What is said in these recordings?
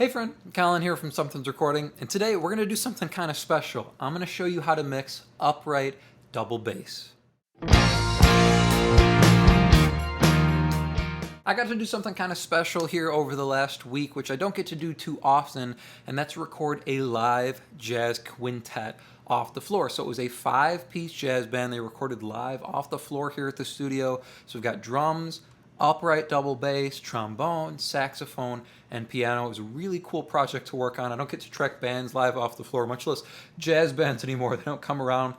Hey friend, Colin here from Sumthins Recording, and today we're going to do something kind of special. I'm going to show you how to mix upright double bass. I got to do something kind of special here over the last week, which I don't get to do too often, and that's record a live jazz quintet off the floor. So it was a 5-piece jazz band. They recorded live off the floor here at the studio. So we've got drums, upright double bass, trombone, saxophone, and piano. It was a really cool project to work on. I don't get to track bands live off the floor, much less jazz bands anymore. They don't come around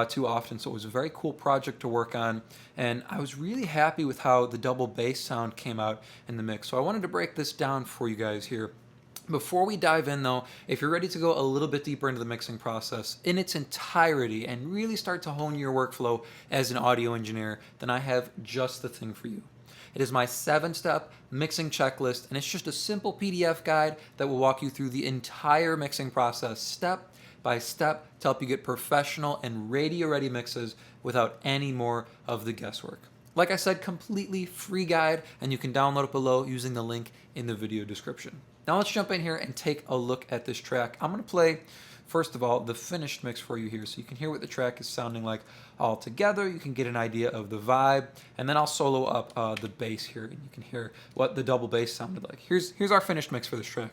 too often, so it was a very cool project to work on, and I was really happy with how the double bass sound came out in the mix. So I wanted to break this down for you guys here. Before we dive in though, if you're ready to go a little bit deeper into the mixing process in its entirety and really start to hone your workflow as an audio engineer, then I have just the thing for you. It is my 7-step mixing checklist, and it's just a simple PDF guide that will walk you through the entire mixing process step by step to help you get professional and radio-ready mixes without any more of the guesswork. Like I said, completely free guide, and you can download it below using the link in the video description. Now let's jump in here and take a look at this track. I'm going to play, first of all, the finished mix for you here so you can hear what the track is sounding like all together. You can get an idea of the vibe, and then I'll solo up the bass here and you can hear what the double bass sounded like. Here's our finished mix for this track.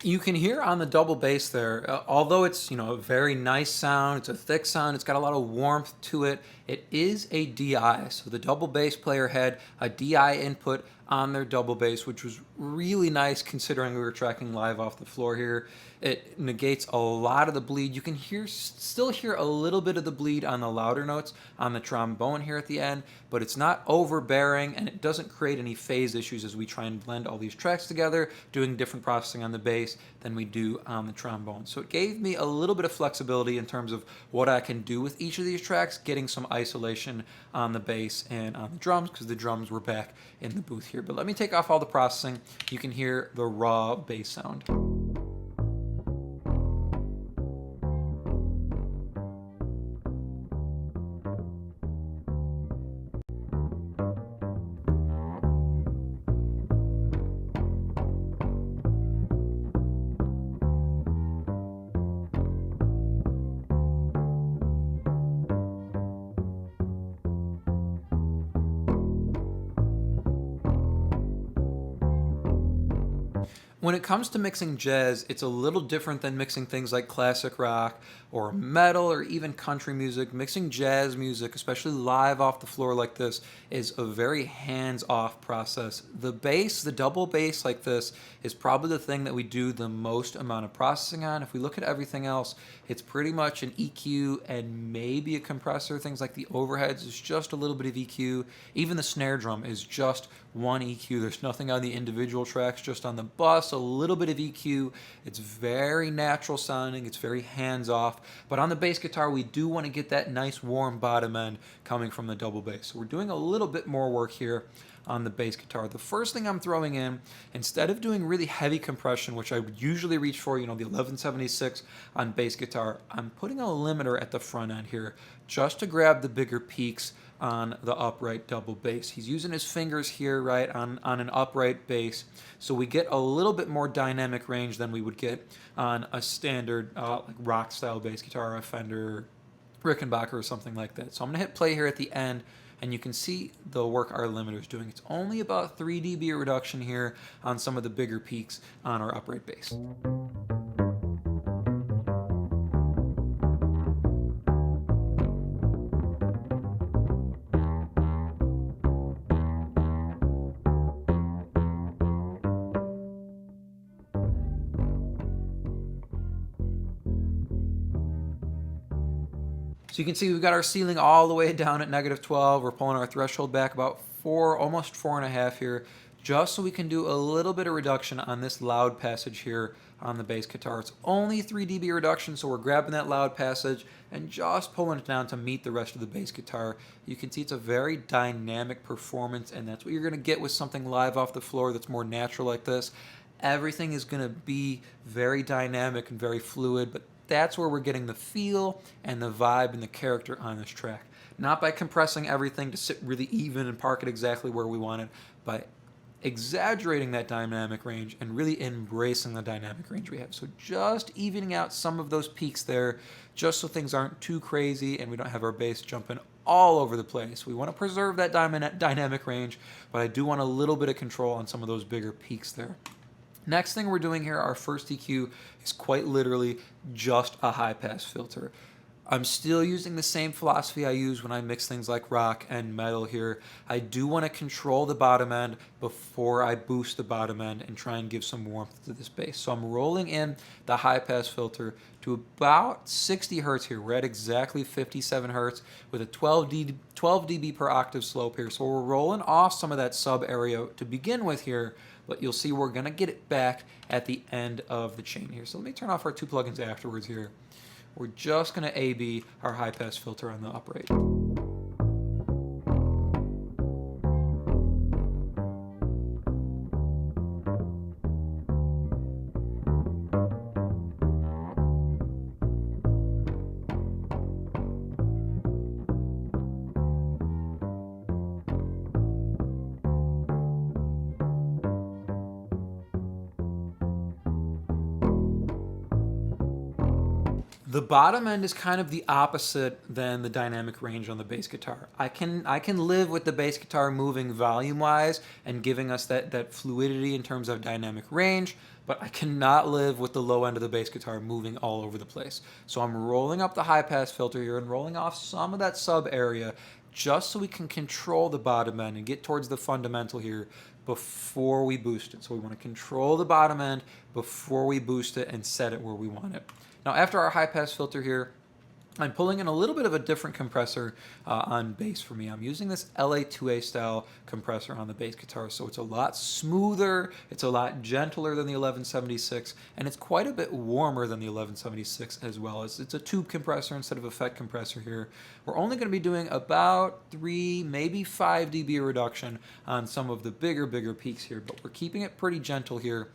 You can hear on the double bass there, although it's a very nice sound, it's a thick sound, it's got a lot of warmth to it. It is a DI, so the double bass player had a DI input on their double bass, which was really nice considering we were tracking live off the floor here. It negates a lot of the bleed. You can still hear a little bit of the bleed on the louder notes on the trombone here at the end, but it's not overbearing and it doesn't create any phase issues as we try and blend all these tracks together, doing different processing on the bass than we do on the trombone. So it gave me a little bit of flexibility in terms of what I can do with each of these tracks, getting some isolation on the bass and on the drums because the drums were back in the booth here. But let me take off all the processing. You can hear the raw bass sound. When it comes to mixing jazz, it's a little different than mixing things like classic rock or metal or even country music. Mixing jazz music, especially live off the floor like this, is a very hands-off process. The bass, the double bass like this, is probably the thing that we do the most amount of processing on. If we look at everything else, it's pretty much an EQ and maybe a compressor. Things like the overheads is just a little bit of EQ. Even the snare drum is just one EQ. There's nothing on the individual tracks, just on the bus, a little bit of EQ. It's very natural sounding, it's very hands-off, but on the bass guitar we do want to get that nice warm bottom end coming from the double bass. So we're doing a little bit more work here on the bass guitar. The first thing I'm throwing in, instead of doing really heavy compression, which I would usually reach for, the 1176 on bass guitar, I'm putting a limiter at the front end here just to grab the bigger peaks on the upright double bass. He's using his fingers here, right, on an upright bass, so we get a little bit more dynamic range than we would get on a standard like rock style bass guitar, a Fender Rickenbacker or something like that. So I'm gonna hit play here at the end, and you can see the work our limiter is doing. It's only about 3 dB reduction here on some of the bigger peaks on our upright bass. So you can see we've got our ceiling all the way down at -12. We're pulling our threshold back about 4, almost 4.5 here, just so we can do a little bit of reduction on this loud passage here on the bass guitar. It's only 3 dB reduction, so we're grabbing that loud passage and just pulling it down to meet the rest of the bass guitar. You can see it's a very dynamic performance, and that's what you're going to get with something live off the floor that's more natural like this. Everything is going to be very dynamic and very fluid, but that's where we're getting the feel and the vibe and the character on this track. Not by compressing everything to sit really even and park it exactly where we want it, but exaggerating that dynamic range and really embracing the dynamic range we have. So just evening out some of those peaks there, just so things aren't too crazy and we don't have our bass jumping all over the place. We want to preserve that dynamic range, but I do want a little bit of control on some of those bigger peaks there. Next thing we're doing here, our first EQ, is quite literally just a high pass filter. I'm still using the same philosophy I use when I mix things like rock and metal here. I do want to control the bottom end before I boost the bottom end and try and give some warmth to this bass. So I'm rolling in the high pass filter to about 60 hertz here. We're at exactly 57 hertz with a 12 dB per octave slope here. So we're rolling off some of that sub area to begin with here, but you'll see we're going to get it back at the end of the chain here. So let me turn off our 2 plugins afterwards here. We're just going to A/B our high pass filter on the upright. The bottom end is kind of the opposite than the dynamic range on the bass guitar. I can live with the bass guitar moving volume-wise and giving us that fluidity in terms of dynamic range, but I cannot live with the low end of the bass guitar moving all over the place. So I'm rolling up the high pass filter here and rolling off some of that sub area just so we can control the bottom end and get towards the fundamental here before we boost it. So we want to control the bottom end before we boost it and set it where we want it. Now, after our high pass filter here, I'm pulling in a little bit of a different compressor on bass for me. I'm using this LA2A style compressor on the bass guitar, so it's a lot smoother, it's a lot gentler than the 1176, and it's quite a bit warmer than the 1176 as well. It's a tube compressor instead of a FET compressor here. We're only going to be doing about 3, maybe 5 dB reduction on some of the bigger peaks here, but we're keeping it pretty gentle here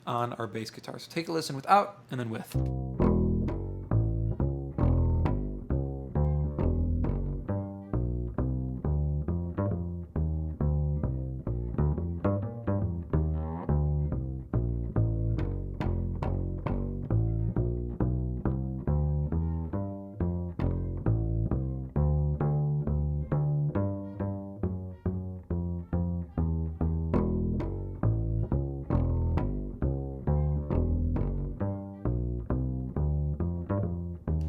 on our bass guitar. So take a listen without and then with.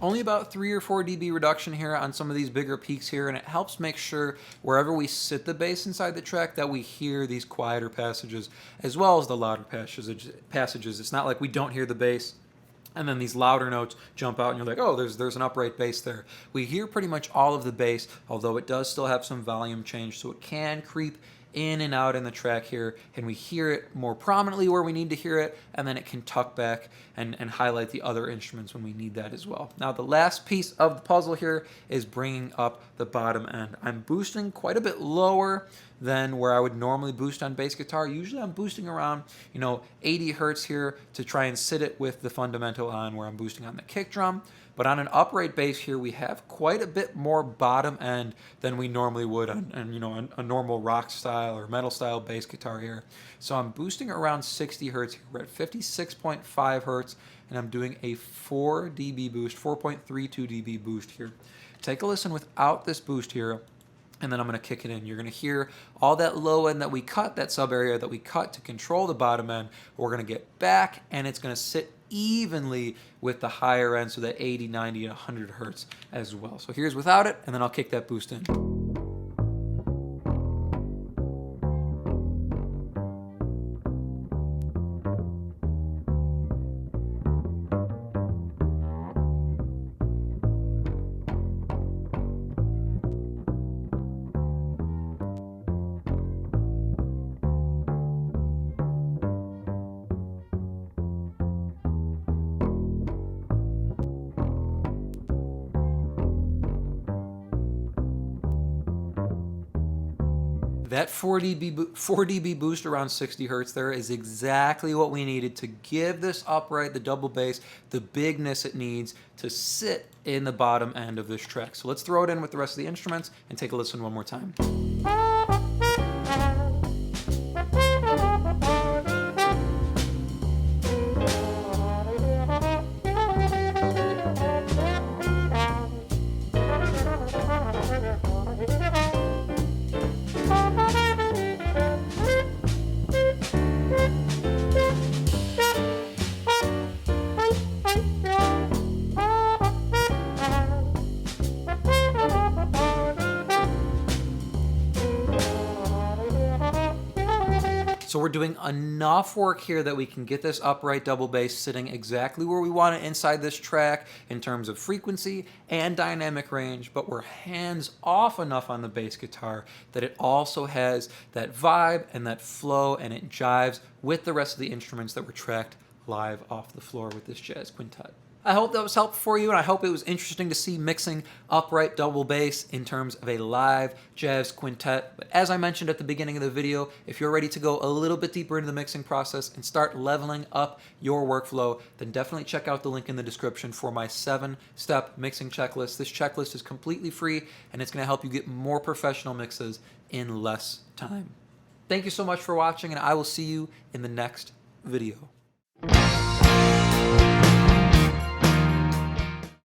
Only about 3 or 4 dB reduction here on some of these bigger peaks here, and it helps make sure wherever we sit the bass inside the track that we hear these quieter passages as well as the louder passages. It's not like we don't hear the bass and then these louder notes jump out and you're like, oh, there's an upright bass there. We hear pretty much all of the bass, although it does still have some volume change, so it can creep in and out in the track here, and we hear it more prominently where we need to hear it, and then it can tuck back and highlight the other instruments when we need that as well. Now, the last piece of the puzzle here is bringing up the bottom end. I'm boosting quite a bit lower than where I would normally boost on bass guitar. Usually I'm boosting around, 80 hertz here to try and sit it with the fundamental on where I'm boosting on the kick drum. But on an upright bass here, we have quite a bit more bottom end than we normally would on a normal rock style or metal style bass guitar here. So I'm boosting around 60 hertz here. We're at 56.5 hertz, and I'm doing a 4 dB boost, 4.32 dB boost here. Take a listen without this boost here, and then I'm going to kick it in. You're going to hear all that low end that we cut, that sub area that we cut to control the bottom end. We're going to get back, and it's going to sit evenly with the higher end, so that 80, 90, and 100 hertz as well. So here's without it, and then I'll kick that boost in. That 4 dB boost around 60 hertz there is exactly what we needed to give this upright, the double bass, the bigness it needs to sit in the bottom end of this track. So let's throw it in with the rest of the instruments and take a listen one more time. So we're doing enough work here that we can get this upright double bass sitting exactly where we want it inside this track in terms of frequency and dynamic range, but we're hands off enough on the bass guitar that it also has that vibe and that flow, and it jives with the rest of the instruments that were tracked live off the floor with this jazz quintet. I hope that was helpful for you, and I hope it was interesting to see mixing upright double bass in terms of a live jazz quintet. But as I mentioned at the beginning of the video, if you're ready to go a little bit deeper into the mixing process and start leveling up your workflow, then definitely check out the link in the description for my 7-step mixing checklist. This checklist is completely free, and it's going to help you get more professional mixes in less time. Thank you so much for watching, and I will see you in the next video.